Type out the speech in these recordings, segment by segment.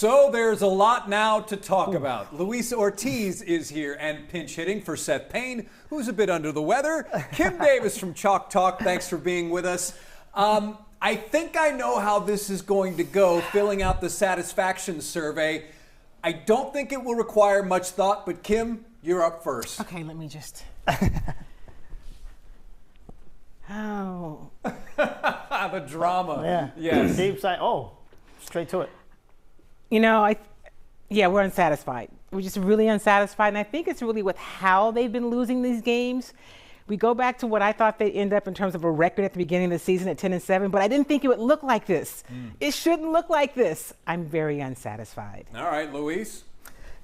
So there's a lot now to talk about. Luis Ortiz is here and pinch hitting for Seth Payne, who's a bit under the weather. Kim Davis from Chalk Talk, thanks for being with us. I think I know how this is going to go, filling out the satisfaction survey. I don't think it will require much thought, but Kim, you're up first. Okay, let me just... Oh. The drama. Yeah. Yes. Deep side. Oh, straight to it. You know, we're unsatisfied. We're just really unsatisfied. And I think it's really with how they've been losing these games. We go back to what I thought they'd end up in terms of a record at the beginning of the season at 10-7, but I didn't think it would look like this. It shouldn't look like this. I'm very unsatisfied. All right, Luis.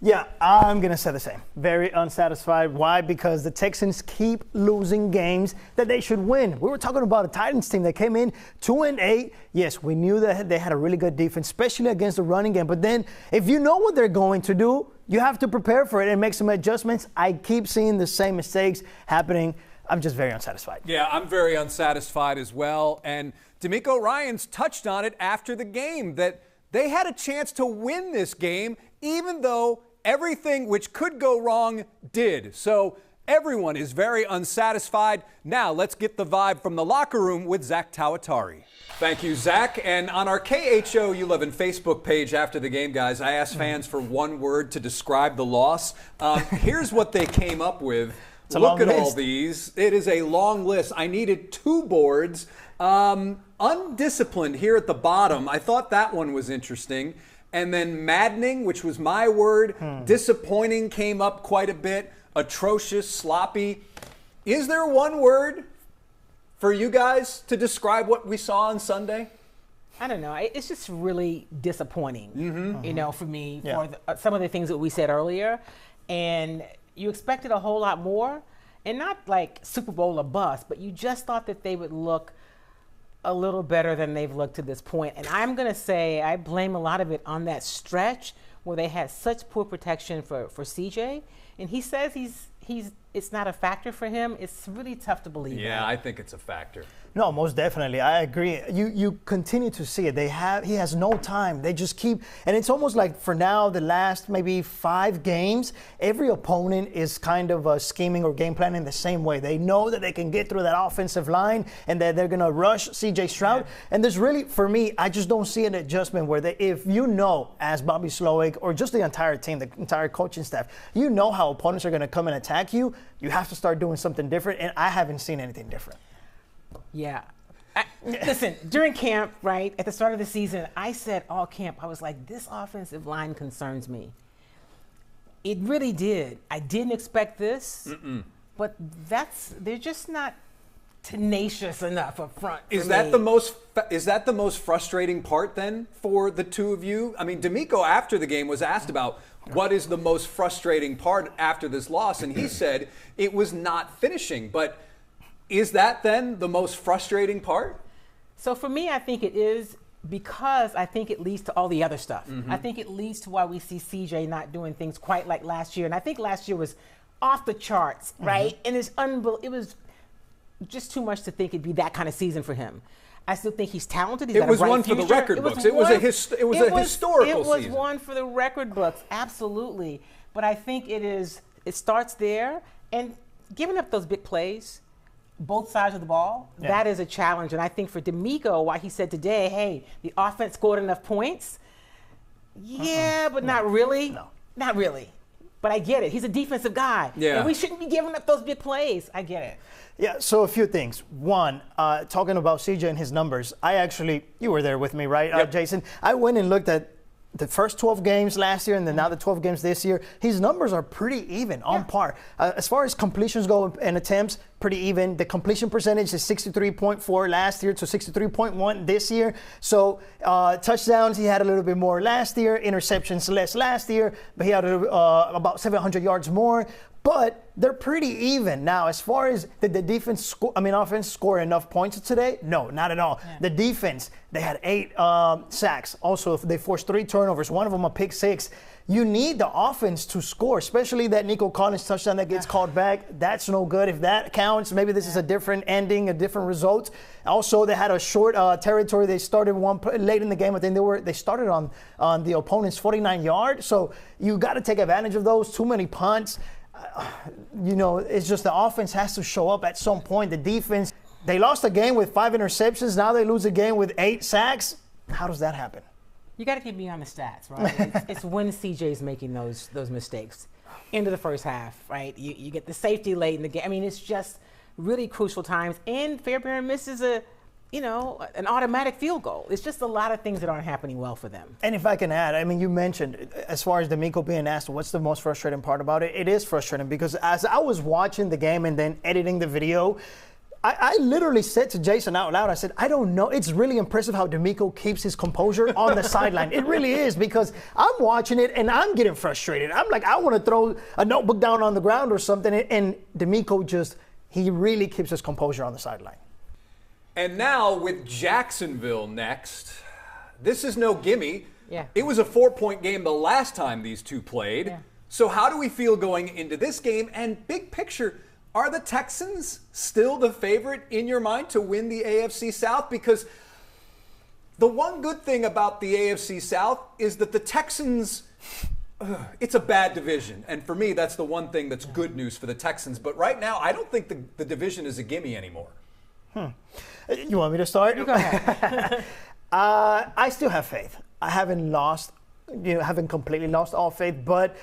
Yeah, I'm going to say the same. Very unsatisfied. Why? Because the Texans keep losing games that they should win. We were talking about a Titans team that came in 2-8. Yes, we knew that they had a really good defense, especially against the running game. But then if you know what they're going to do, you have to prepare for it and make some adjustments. I keep seeing the same mistakes happening. I'm just very unsatisfied. Yeah, I'm very unsatisfied as well. And D'Amico Ryans touched on it after the game, that they had a chance to win this game, even though everything which could go wrong did. So everyone is very unsatisfied. Now let's get the vibe from the locker room with Zach Tawatari. Thank you, Zach. And on our KHOU 11 Facebook page after the game, guys, I asked fans for one word to describe the loss. Here's what they came up with. Look at all these. It is a long list. I needed 2 boards. Undisciplined here at the bottom. I thought that one was interesting. And then maddening, which was my word. Disappointing came up quite a bit. Atrocious, sloppy. Is there one word for you guys to describe what we saw on Sunday? I don't know. It's just really disappointing, you know, for me, Yeah. for some of the things that we said earlier. And you expected a whole lot more, and not like Super Bowl or bust, but you just thought that they would look a little better than they've looked to this point. And I'm going to say I blame a lot of it on that stretch where they had such poor protection for CJ. And he says it's not a factor for him. It's really tough to believe. Yeah, I think it's a factor. No, most definitely. I agree. You continue to see it. He has no time. They just keep, and it's almost like for now, the last maybe 5 games, every opponent is kind of scheming or game planning the same way. They know that they can get through that offensive line and that they're going to rush CJ Stroud. Yeah. And there's really, for me, I just don't see an adjustment where if you know, as Bobby Slowick or just the entire team, the entire coaching staff, you know how opponents are going to come and attack you. You have to start doing something different, and I haven't seen anything different. Yeah. Listen, during camp, right, at the start of the season, I said all camp, I was like, this offensive line concerns me. It really did. I didn't expect this, but they're just not tenacious enough up front. Is that the most frustrating part then for the two of you? I mean, D'Amico after the game was asked about what is the most frustrating part after this loss, and he said it was not finishing. But is that then the most frustrating part? So for me, I think it is, because I think it leads to all the other stuff. I think it leads to why we see CJ not doing things quite like last year. And I think last year was off the charts, right? And it was just too much to think it'd be that kind of season for him. I still think he's talented. He's got a bright one for the record books. It was a historical season. It was one for the record books, absolutely. But I think it starts there, and giving up those big plays, both sides of the ball, that is a challenge. And I think for D'Amico, why he said today, hey, the offense scored enough points. Yeah, but not really. No. Not really. But I get it. He's a defensive guy. Yeah. And we shouldn't be giving up those big plays. I get it. Yeah, so a few things. One, talking about CJ and his numbers, you were there with me, right, Yep. Jason? I went and looked at the first 12 games last year and then now the 12 games this year. His numbers are pretty even, on par. As far as completions go and attempts, pretty even. The completion percentage is 63.4 last year to 63.1 this year. So touchdowns, he had a little bit more last year. Interceptions less last year, but he had about 700 yards more. But they're pretty even. Now, as far as did the offense score enough points today? No, not at all. Yeah. The defense, they had 8 sacks. Also, they forced 3 turnovers, one of them a pick 6. You need the offense to score, especially that Nico Collins touchdown that gets called back. That's no good. If that counts, touchdowns. Maybe this is a different ending, a different result. Also, they had a short territory. They started late in the game. I think they started on the opponent's 49-yard. So you got to take advantage of those. Too many punts. It's just the offense has to show up at some point. The defense, they lost a game with 5 interceptions. Now they lose a game with 8 sacks. How does that happen? You got to keep me on the stats, right? it's when CJ's making those mistakes. Into the first half, right? You get the safety late in the game. I mean, it's just really crucial times. And Fairbairn misses an automatic field goal. It's just a lot of things that aren't happening well for them. And if I can add, I mean, you mentioned, as far as D'Amico being asked, what's the most frustrating part about it? It is frustrating because as I was watching the game and then editing the video, I literally said to Jason out loud, I said, I don't know. It's really impressive how D'Amico keeps his composure on the sideline. It really is, because I'm watching it and I'm getting frustrated. I'm like, I want to throw a notebook down on the ground or something. And D'Amico he really keeps his composure on the sideline. And now with Jacksonville next, this is no gimme. Yeah. It was a 4-point game the last time these two played. Yeah. So how do we feel going into this game? And big picture, are the Texans still the favorite in your mind to win the AFC South? Because the one good thing about the AFC South is that the Texans, it's a bad division. And for me, that's the one thing that's good news for the Texans. But right now, I don't think the division is a gimme anymore. You want me to start? You go ahead. I still have faith. I haven't completely lost all faith, but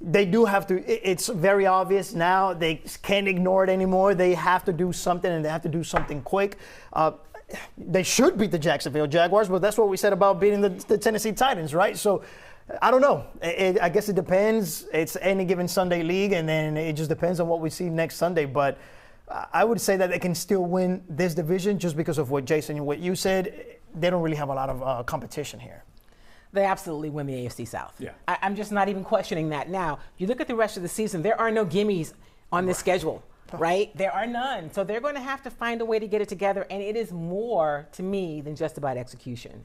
they do have to. It's very obvious now. They can't ignore it anymore. They have to do something, and they have to do something quick. They should beat the Jacksonville Jaguars, but that's what we said about beating the Tennessee Titans, right? So I don't know. I guess it depends. It's any given Sunday league, and then it just depends on what we see next Sunday. But I would say that they can still win this division just because of what Jason, what you said. They don't really have a lot of competition here. They absolutely win the AFC South. Yeah. I'm just not even questioning that now. You look at the rest of the season, there are no gimmies on this schedule, right? There are none. So they're going to have to find a way to get it together, and it is more, to me, than just about execution.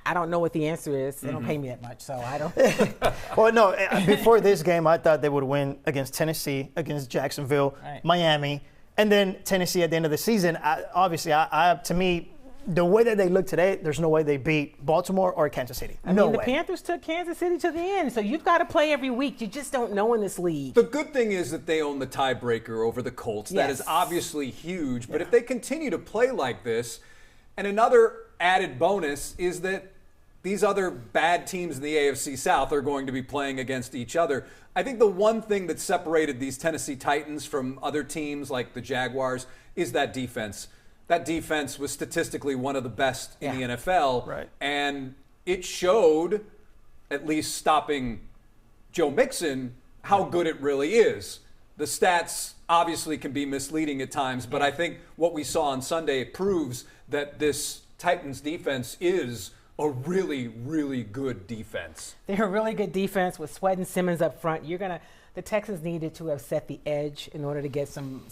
I don't know what the answer is. They don't pay me that much, so I don't. Well, no, before this game, I thought they would win against Tennessee, against Jacksonville, right, Miami, and then Tennessee at the end of the season. Obviously, to me, the way that they look today, there's no way they beat Baltimore or Kansas City. I mean, the Panthers took Kansas City to the end, so you've got to play every week. You just don't know in this league. The good thing is that they own the tiebreaker over the Colts. That is obviously huge. But if they continue to play like this, and another added bonus is that these other bad teams in the AFC South are going to be playing against each other. I think the one thing that separated these Tennessee Titans from other teams like the Jaguars is that defense. That defense was statistically one of the best in the NFL. Right. And it showed, at least stopping Joe Mixon, how good it really is. The stats obviously can be misleading at times, but I think what we saw on Sunday proves that this Titans defense is a really, really good defense. They're a really good defense with Sweat and Simmons up front. The Texans needed to have set the edge in order to get some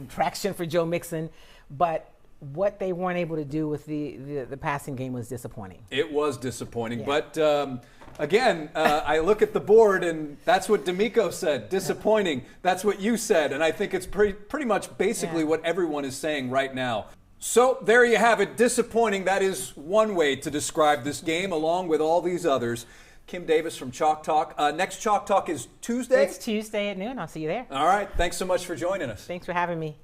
traction for Joe Mixon, but what they weren't able to do with the passing game was disappointing. It was disappointing, but again, I look at the board and that's what D'Amico said, disappointing. That's what you said, and I think it's pretty much basically what everyone is saying right now. So there you have it, disappointing. That is one way to describe this game, along with all these others. Kim Davis from Chalk Talk. Next Chalk Talk is Tuesday? It's Tuesday at noon. I'll see you there. All right. Thanks so much for joining us. Thanks for having me.